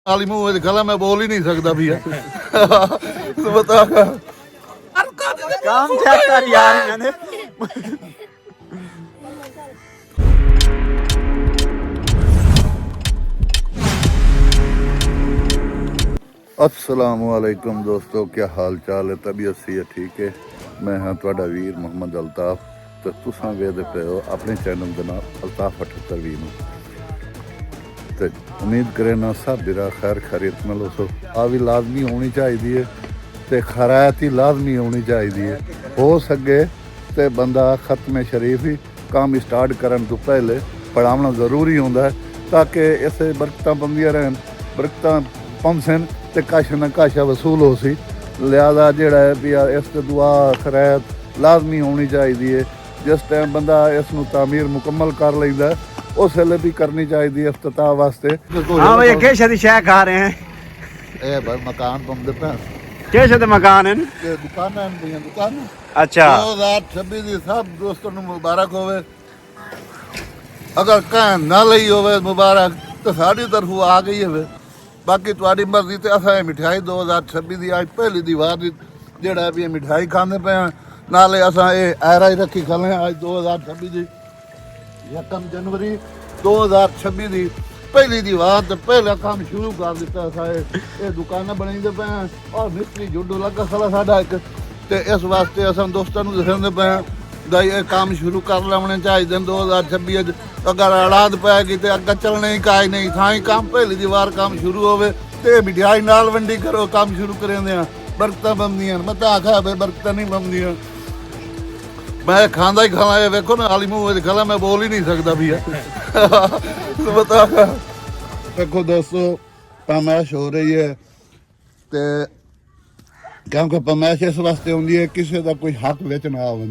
वाली मुंह गला मैं बोल ही नहीं सकता भैया तो बता काम चेक कर यार मैंने अस्सलाम वालेकुम दोस्तों, क्या हाल चाल है? तबीयत सी है? ठीक है। मैं हाँ तुहाडा वीर मोहम्मद अल्ताफ तो तुसां वेखदे पे हो अपने चैनल का नाम अल्ताफ 78 ਨੂੰ ਤੇ ਉਮੀਦ ਕਰਨਾ ਸਭ ਵੀਰਾ ਖੈਰ ਖੈਰੀਅਤ ਨਾਲ ਹੋ। ਆ ਵੀ ਲਾਜ਼ਮੀ ਹੋਣੀ ਚਾਹੀਦੀ ਹੈ ਤੇ ਖੈਰਾਤ ਹੀ ਲਾਜ਼ਮੀ ਹੋਣੀ ਚਾਹੀਦੀ ਹੈ। ਹੋ ਸਕੇ ਤੇ ਬੰਦਾ ਖਤਮ ਸ਼ਰੀਫ ਹੀ ਕੰਮ ਸਟਾਰਟ ਕਰਨ ਤੋਂ ਪਹਿਲੇ ਪੜਾਉਣਾ ਜ਼ਰੂਰੀ ਹੁੰਦਾ ਹੈ ਤਾਂ ਕਿ ਇਸੇ ਬਰਕਤਾਂ ਬੰਦੀਆਂ ਰਹਿਣ, ਬਰਕਤਾਂ ਪਹੁੰਚਣ ਤੇ ਕਾਸ਼ ਨਾ ਕਾਸ਼ਾ ਵਸੂਲ ਹੋ ਸੀ। ਲਿਹਾਜ਼ਾ ਜਿਹੜਾ ਹੈ ਵੀ ਇਸ ਤੇ ਦੁਆ ਖੈਰਾਤ ਲਾਜ਼ਮੀ ਹੋਣੀ ਚਾਹੀਦੀ ਹੈ। जिस टाइम बंदा इसनूं तामीर मुकम्मल कर लेंदा उस वेले भी करनी चाहिए इफ्तिताह वास्ते। हां भाई केशे दी शय खा रहे हैं ए भाई मकान बनदे पे केशे दे मकान हैं ते दुकानां हैं दुकान। अच्छा 2026 दी सब दोस्तों ਨੂੰ मुबारक होवे। अगर कह ना लई होवे मुबारक तो साडी तरफों आ गई है। बाकी तुहाडी मर्जी ते असां मिठाई 2026 दी आज पहली दीवार दी जेड़ा भी मिठाई खांदे पे नाले असां ऐरा ही रखी खले आज 2026 दी 1 जनवरी 2026 दी पहली दीवार ते पहला काम शुरू कर दिता असां ये दुकानां बनाइंदे पे और मिस्त्री जुडो लगा खला साडा एक ते इस वास्ते असां दोस्तां नूं दसदे पे दा ये काम शुरू कर लेने चाहिए 2026 अगर औलाद पैगी ते अग्गे चलने ही काज नहीं था ही काम पहली दीवार काम शुरू होवे ते मिठाई नाल वंडी करो काम शुरू करेंदे बरकतां बनदियां मैं तां आखा बरकतां नहीं बनदियां। मैं खांदा ही खाना है वेखो ना आली मुंह गला मैं बोल ही नहीं सकता भैया तो बता देखो दोस्तों पैमाइश हो रही है ते क्योंकि पैमाइश इस वास्ते होंदी है किसी का कोई हक विच ना आवे।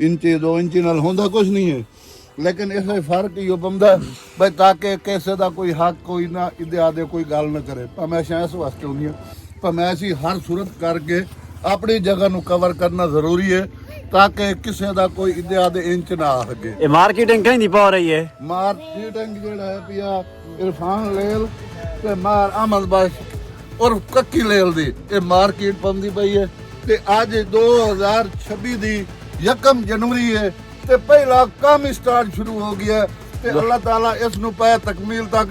इंची 2 इंची नाल होंदा कुछ नहीं है लेकिन इसे फर्क यो बनदा भाई ताकि किसी का कोई हक कोई ना इदे आदे कोई गल ना करे। पैमाइशां इस वास्ते होंदियां पैमाइश ही हर सूरत करके अपनी जगह नूं कवर करना जरूरी है ताकि किसी का कोई इदे आदे इंच ना आ सके। ये मार्केटिंग कहीं नहीं पा रही है मार्केटिंग जेड़ा है पिया इरफान लेल ते मार अहमद बश और कक्की लेल दी ये मार्केट पंदी पई है ते आज 2026 दी 1 जनवरी है ते पहला काम स्टार्ट शुरू हो गया है ते अल्लाह ताला इस नु पै तकमील तक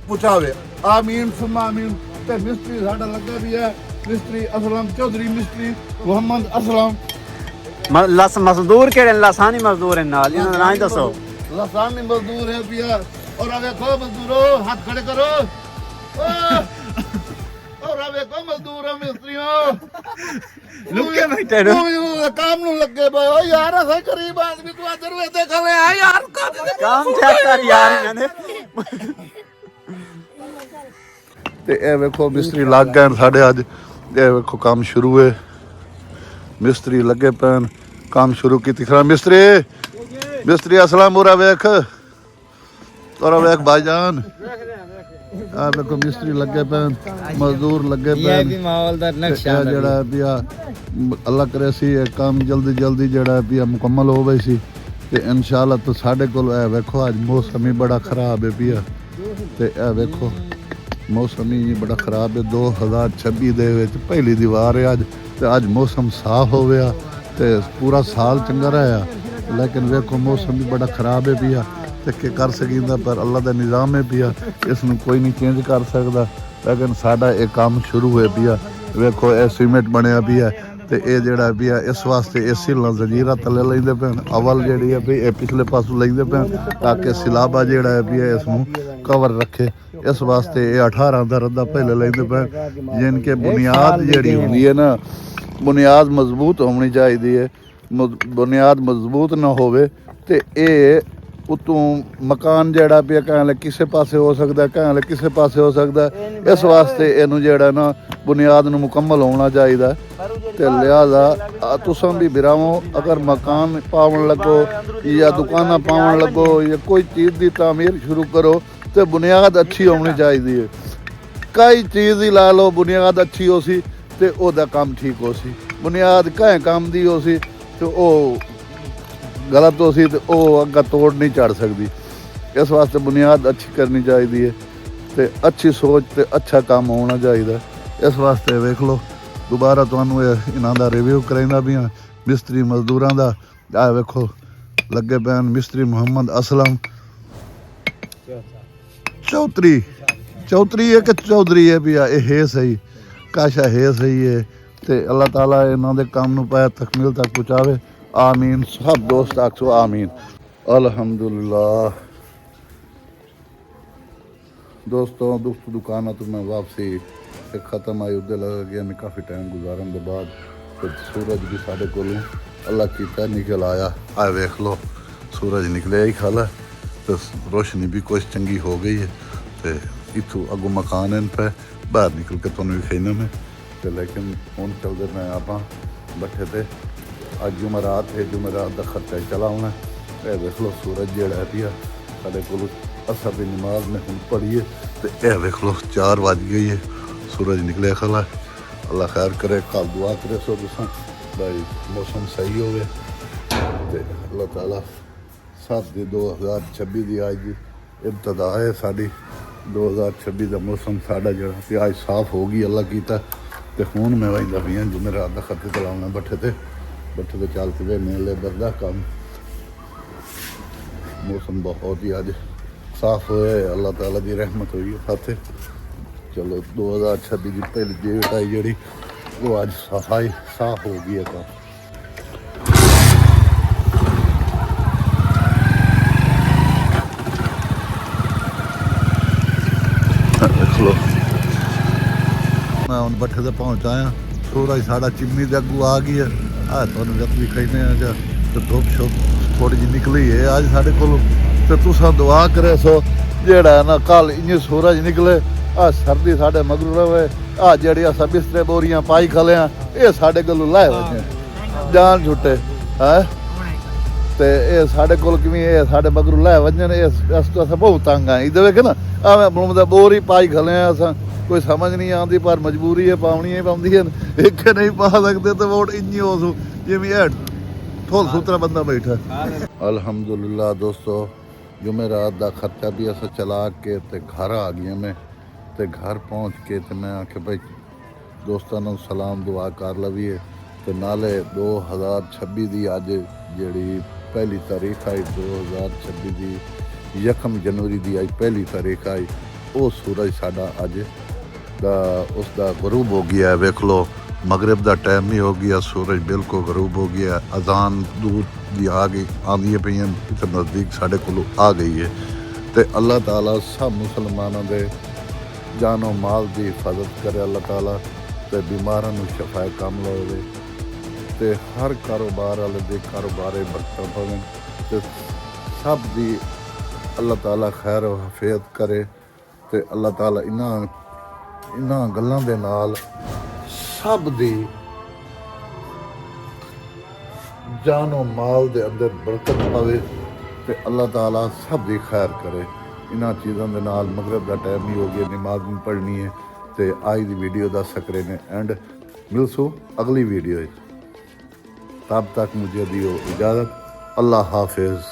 पहुंचावे आमीन सुम्मा आमीन। ते मिस्त्री साडा लगा भी है मिस्त्री असलम चौधरी मिस्त्री मोहम्मद असलम लस मजदूर केड़े लासानी मजदूर हैं नाल इन्हां दा नाम दसो। लासानी मजदूर है पिया और अबे को मजदूरो हाथ खड़े करो और अबे को मजदूर है मिस्त्रियों लुके बैठे नो काम नु लगे भाई ओ यार ऐसा गरीब आदमी तू अदर वे देख ले आ यार काम चेक कर यार मैंने ते ए वेखो मिस्त्री लग गए साडे अज ए वेखो काम शुरू है मिस्त्री लगे पैन काम शुरू की खरा मिस्त्री असलम बुरा वेख तोरा वेख भाईजान आ देखो मिस्त्री लगे पैन मजदूर लगे पैन जेड़ा पिया अल्लाह करे सी काम जल्दी जल्दी जेड़ा पिया मुकम्मल हो गई सी ते इंशाअल्लाह तो साडे कोल ए वेखो आज मौसम ही बड़ा खराब है पिया ते ए वेखो मौसम ही बड़ा खराब है 2026 दे विच पहली दीवार है अज ते अज मौसम साफ हो गया ते पूरा साल चंगा रहा लेकिन वेखो मौसम भी बड़ा खराब है पिया ते के कर सकींदा पर अल्लाह दा निज़ाम है पिया इसनूं कोई नहीं चेंज कर सकदा। लेकिन साडा ये काम शुरू है पिया वेखो ए सीमेंट बनया पिया ते ये जेड़ा पिया इस वास्ते इसी जंजीरा तले लैंदे पे अवल जेड़ी है भी ये पिछले पासों लैंदे पे ताकि सिलाबा जेड़ा है पिया इसनूं कवर रखे इस वास्ते ये 18 दा रद्दा पहले लैंदे पे जिनके बुनियाद जेड़ी हुंदी है ना बुनियाद मजबूत होनी चाहिए है बुनियाद मजबूत ना होवे ते ये उतों मकान जेड़ा पिया कहले किसी पासे हो सकता है कहले किसी पासे हो सकता है इस वास्ते इनू जेड़ा ना बुनियाद नू मुकम्मल होना चाहिए ते लिहाजा तुसां भी बिरावो अगर मकान पावन लगो या दुकाना पावन लगो या कोई चीज़ की तामीर शुरू करो तो बुनियाद अच्छी होनी चाहिए। कई चीज़ ही ला लो बुनियाद अच्छी हो सी तो ओदा काम ठीक हो सी बुनियाद कहीं काम दी हो सी तो वो गलत हो सी तो वो अग्गा तोड़ नहीं चढ़ सकती। इस वास्ते बुनियाद अच्छी करनी चाहिए ਤੇ ਅੱਛੀ ਸੋਚ ਤੇ ਅੱਛਾ ਕੰਮ ਹੋਣਾ ਚਾਹੀਦਾ। ਇਸ ਵਾਸਤੇ ਵੇਖ ਲਓ ਦੁਬਾਰਾ ਤੁਹਾਨੂੰ ਇਹਨਾਂ ਦਾ ਰਿਵਿਊ ਕਰਾਂਦਾ ਵੀ ਹਾਂ ਮਿਸਤਰੀ ਮਜ਼ਦੂਰਾਂ ਦਾ। ਆ ਵੇਖੋ ਲੱਗੇ ਪੈਣ ਮਿਸਤਰੀ ਮੁਹੰਮਦ ਅਸਲਮ ਚੌਧਰੀ ਹੈ ਕਿ ਚੌਧਰੀ ਹੈ ਵੀ ਇਹ ਹੈ ਸਹੀ ਕਾਸ਼ਾ ਹੈ ਸਹੀ ਹੈ। ਤੇ ਅੱਲਾਹ ਤਾਲਾ ਇਹਨਾਂ ਦੇ ਕੰਮ ਨੂੰ ਪਾਇਆ ਤਕਮੀਲ ਤੱਕ ਪਹੁੰਚਾਵੇ। आमीन। सब दोस्त आखो आमीन। अल्हम्दुलिल्लाह। दोस्तों दुकान तो मैं वापसी ख़त्म आई उधर लगा गया मैं काफ़ी टाइम गुजारन के बाद फिर सूरज भी साढ़े को अल्लाह की निकल आया। आ वेख लो सूरज निकले ही खाला तो रोशनी भी कुछ चंगी हो गई है। तो इतों अगों मकान इन पे बाहर निकल के तुहानूं विखाइना मैं तो लेकिन हुण चलते मैं आप बैठे थे। अज जुमेरात है जुमेरात का खर्चा ही चला होना। यह देख लो सूरज जड़ा पिया साढ़े को असर की नमाज में हम पढ़ीए तो यह देख लो 4 बज गई है सूरज निकले खला। अल्लाह खैर करे कल दुआ करे सो तुसा भाई मौसम सही हो गए तो अल्लाह ताला 7 2026 की आज की इब्तदा है साड़ी 2026 का मौसम साड़ा जरा आज साफ हो गई अल्लाह कीता। तो हूँ मैं वही भी जुमेरात का खर्चा चलाना बैठे थे चल के मेले बरदा काम मौसम बहुत ही अज साफ होया है अल्लाह ताला की रहमत हुई है साथे। चलो 2026 की पहली डेट आई जी वो अज सफाई साफ हो गई है काम। देख लो मैं हम बट्ठे से पहुँच आया सूरज साड़ा चिमनी के अगू आ गई है। तुहानूं जब भी कहने आ तो धुप शुप थोड़ी जी निकली है अज साढ़े को तो तुसा दुआ करे सो जेड़ा ना कल इं सूरज निकले आ सर्दी साढ़े मगरू रहे आ जी अस बिस्तरे बोरियां पाई खले ये साढ़े को लाए वजे जान छुटे है तो ये साढ़े को साढ़े मगरू लाए वजन इस तो अस बहुत तंग आए इधर वेखे ना आ मैं बोर ही पाई खले अस कोई समझ नहीं आती पर मजबूरी है पाउनी ही पाँदी है एक नहीं पा सकते तो वोट इन हो जिमें थोल सूतरा बंदा बैठा। अल्हम्दुलिल्लाह दोस्तों जुमेरात का खर्चा भी अस चला के ते घर आ गया मैं ते घर पहुँच के ते मैं आखे भाई दोस्तों सलाम दुआ कर लवीए तो नाले 2026 की अज जी पहली तारीख आई 2026 की 1 जनवरी की अज पहली तारीख आई वो सूरज साड़ा अज उसका गरूब हो गया है। वेख लो मगरब का टाइम ही हो गया सूरज बिल्कुल गरूब हो गया। अजान दूर की आ गई आँदी पई इतने नज़दीक साढ़े को आ गई है। तो अल्लाह ताला सब मुसलमानों के जानो माल की हिफाजत करे अल्लाह ताला तो बीमारों को शफाए कम लावे तो हर कारोबार वाले के कारोबार बरकत पवे तो सब की अल्लाह ताला खैर हफाजत करे तो अल्लाह ताला इन्हां गल्लां दे नाल सब दी जानो माल दे अंदर बरकत पावे ते अल्लाह ताला सब दी खैर करे। इन्हां चीज़ों दे नाल मगरब का टाइम ही हो गया नमाज भी पढ़नी है तो आज की वीडियो का सकरे ने एंड मिलसू अगली वीडियो तब तक मुझे दियो इजाज़त। अल्लाह हाफिज़।